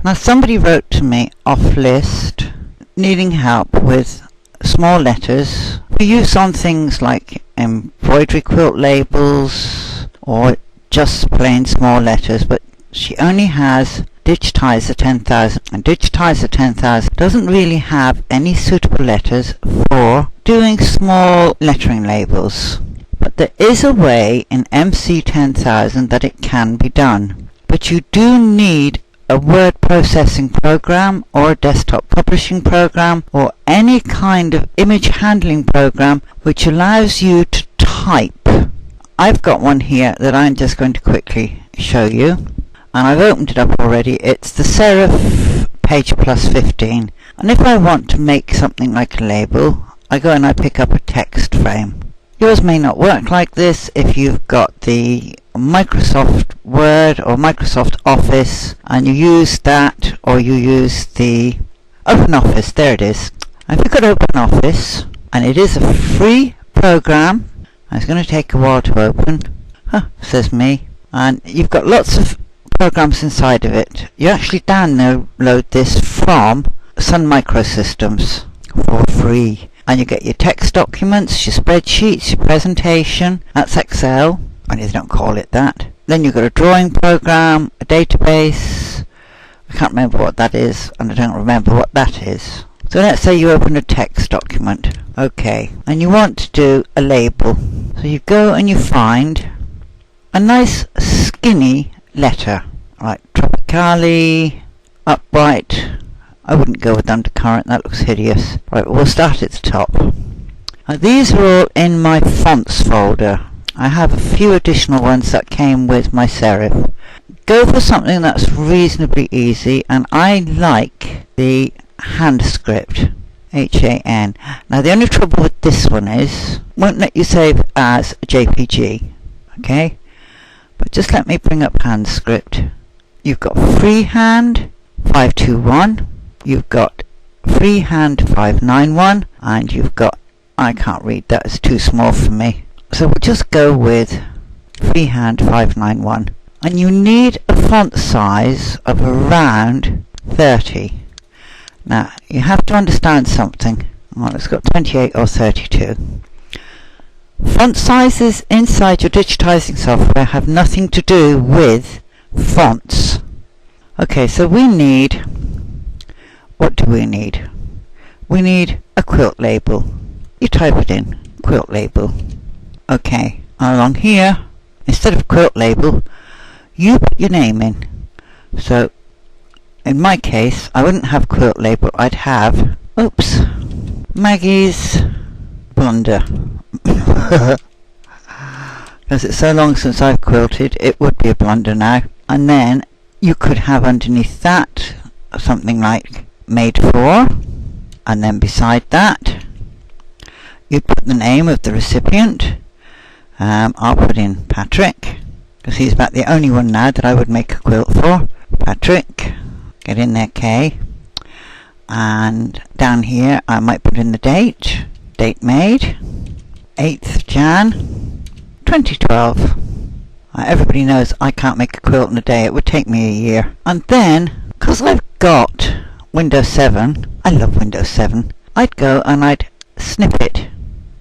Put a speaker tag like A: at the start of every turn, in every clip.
A: Now somebody wrote to me off list needing help with small letters for use on things like embroidery quilt labels or just plain small letters, but she only has discreet.The 10,000, and discreet.The 10,000 doesn't really have any suitable letters for doing small lettering labels. But there is a way in MC 10,000 that it can be done. But you do need a word processing program or a desktop publishing program or any kind of image handling program which allows you to type. I've got one here that I'm just going to quickly show you, and I've opened it up already. It's the Serif Page Plus 15, and if I want to make something like a label, I go and I pick up a text frame. Yours may not work like this if you've got the Microsoft Word or Microsoft Office and you use that, or you use the OpenOffice. There it is. If you've got OpenOffice, and it is a free program, it's going to take a while to open, says me, and you've got lots of programs inside of it. You actually download this from Sun Microsystems for free, and you get your text documents, your spreadsheets, your presentation. That's Excel, and they don't call it that. Then you've got a drawing program, a database. I can't remember what that is, and I don't remember what that is. So let's say you open a text document. Okay, and you want to do a label. So you go and you find a nice skinny letter, like Tropicali, upright. I wouldn't go with undercurrent, that looks hideous. Right, we'll start at the top. Now, these are all in my fonts folder. I have a few additional ones that came with my serif. Go for something that's reasonably easy, and I like the hand script, HAN. Now the only trouble with this one is, won't let you save as a JPG, okay? But just let me bring up hand script. You've got freehand 521, you've got freehand 591, and you've got, I can't read that, it's too small for me. So we'll just go with freehand 591. And you need a font size of around 30. Now, you have to understand something. Well, it's got 28 or 32. Font sizes inside your digitizing software have nothing to do with fonts. Okay, so we need, what do we need? We need a quilt label. You type it in, quilt label. Okay, along here, instead of quilt label, you put your name in. So, in my case, I wouldn't have quilt label, I'd have, oops, Maggie's blunder. Because it's so long since I've quilted, it would be a blunder now. And then you could have underneath that something like made for, and then beside that you put the name of the recipient. I'll put in Patrick, because he's about the only one now that I would make a quilt for. Patrick, get in there K, and down here I might put in the date made, 8th Jan 2012. Everybody knows I can't make a quilt in a day, it would take me a year. And then, because I've got Windows 7, I love Windows 7, I'd go and I'd snip it,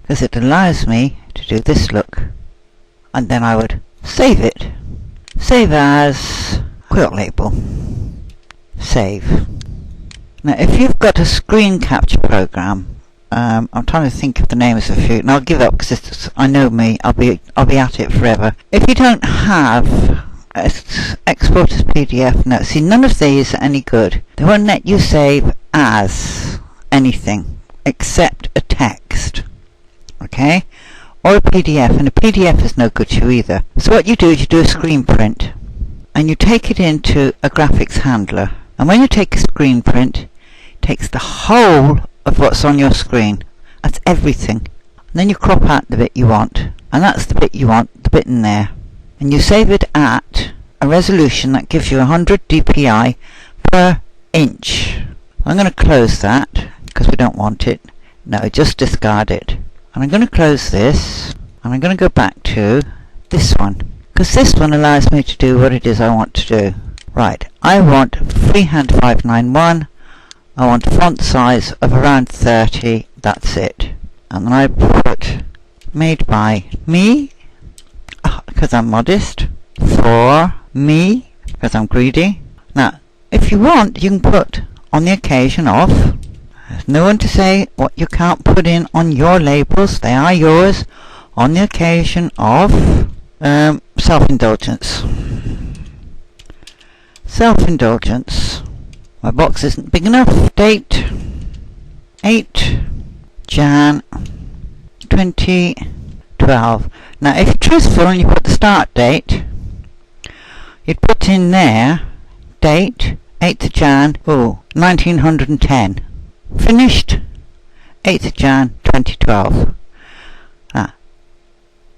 A: because it allows me to do this look. And then I would save it. Save as quilt label. Save. Now if you've got a screen capture program, I'm trying to think of the names of a few, and I'll give up because I know me, I'll be at it forever. If you don't have export as PDF, no, see, none of these are any good. They won't let you save as anything except a text, okay, or a PDF, and a PDF is no good to you either. So what you do is you do a screen print, and you take it into a graphics handler, and when you take a screen print, it takes the whole of what's on your screen. That's everything. And then you crop out the bit you want, and that's the bit you want, the bit in there. And you save it at a resolution that gives you 100 dpi per inch. I'm going to close that because we don't want it. No, just discard it. And I'm going to close this, and I'm going to go back to this one, because this one allows me to do what it is I want to do. Right, I want freehand 591. I want a font size of around 30. That's it. And then I put made by me, because I'm modest, for me, because I'm greedy. Now, if you want, you can put on the occasion of. There's no one to say what you can't put in on your labels. They are yours. On the occasion of self-indulgence. Self-indulgence. My box isn't big enough. Date 8 Jan 2012. Now if you're truthful and you put the start date, you'd put in there date 8th Jan 1910. Finished 8th Jan 2012.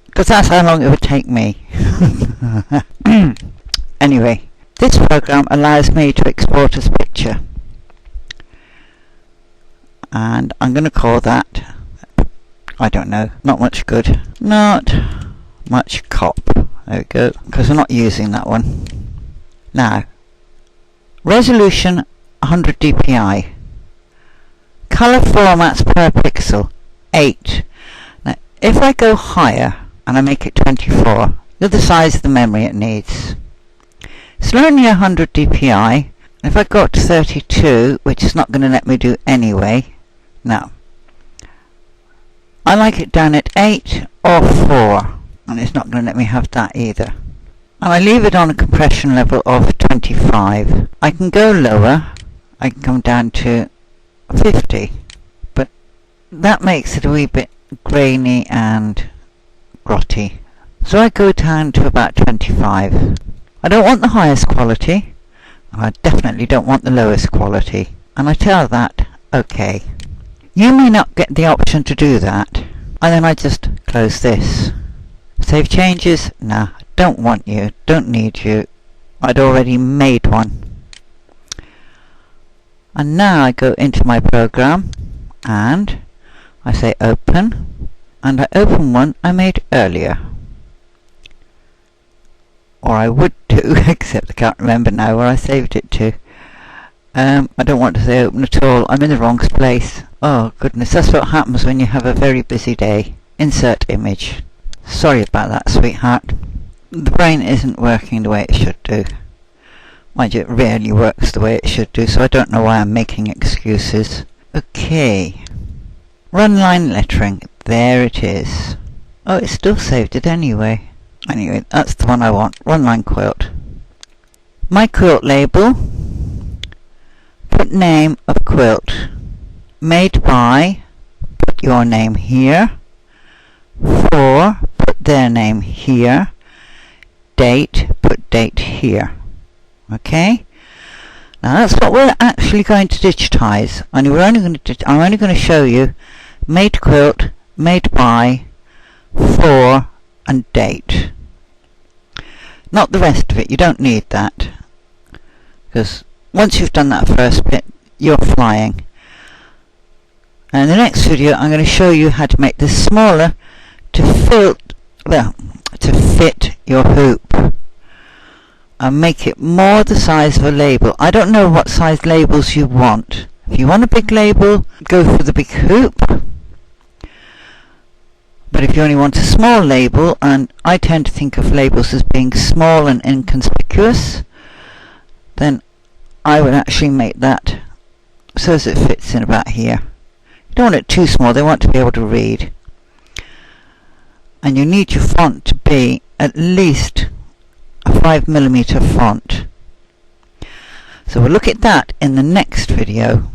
A: Because that's how long it would take me. Anyway, this program allows me to export as picture. And I'm going to call that, I don't know, not much good. Not much cop. There we go. Because we're not using that one. Now, resolution 100 dpi. Color formats per pixel 8. Now, if I go higher and I make it 24, look the size of the memory it needs. It's only 100 dpi. If I go up to 32, which is not going to let me do anyway, no. I like it down at 8 or 4, and it's not going to let me have that either. And I leave it on a compression level of 25. I can go lower. I can come down to 50, but that makes it a wee bit grainy and grotty. So I go down to about 25. I don't want the highest quality, and I definitely don't want the lowest quality. And I tell that, okay. You may not get the option to do that, and then I just close this. Save changes? Nah, don't want you, don't need you. I'd already made one. And now I go into my program, and I say open, and I open one I made earlier. Or I would do, except I can't remember now where I saved it to. I don't want to say open at all. I'm in the wrong place. Oh goodness, that's what happens when you have a very busy day. Insert image. Sorry about that, sweetheart. The brain isn't working the way it should do. Mind you, it rarely works the way it should do, so I don't know why I'm making excuses. Okay. Run line lettering. There it is. Oh, it still saved it anyway. Anyway, that's the one I want. Run line quilt. My quilt label. Put name of quilt. Made by. Put your name here. For. Put their name here. Date. Put date here. Okay. Now that's what we're actually going to digitize. And I'm only going to show you made quilt, made by, for, and date. Not the rest of it. You don't need that, because once you've done that first bit, you're flying. And in the next video, I'm going to show you how to make this smaller to fit your hoop and make it more the size of a label. I don't know what size labels you want. If you want a big label, go for the big hoop. But if you only want a small label, and I tend to think of labels as being small and inconspicuous, then I would actually make that so as it fits in about here. You don't want it too small, they want to be able to read. And you need your font to be at least a 5mm font. So we'll look at that in the next video.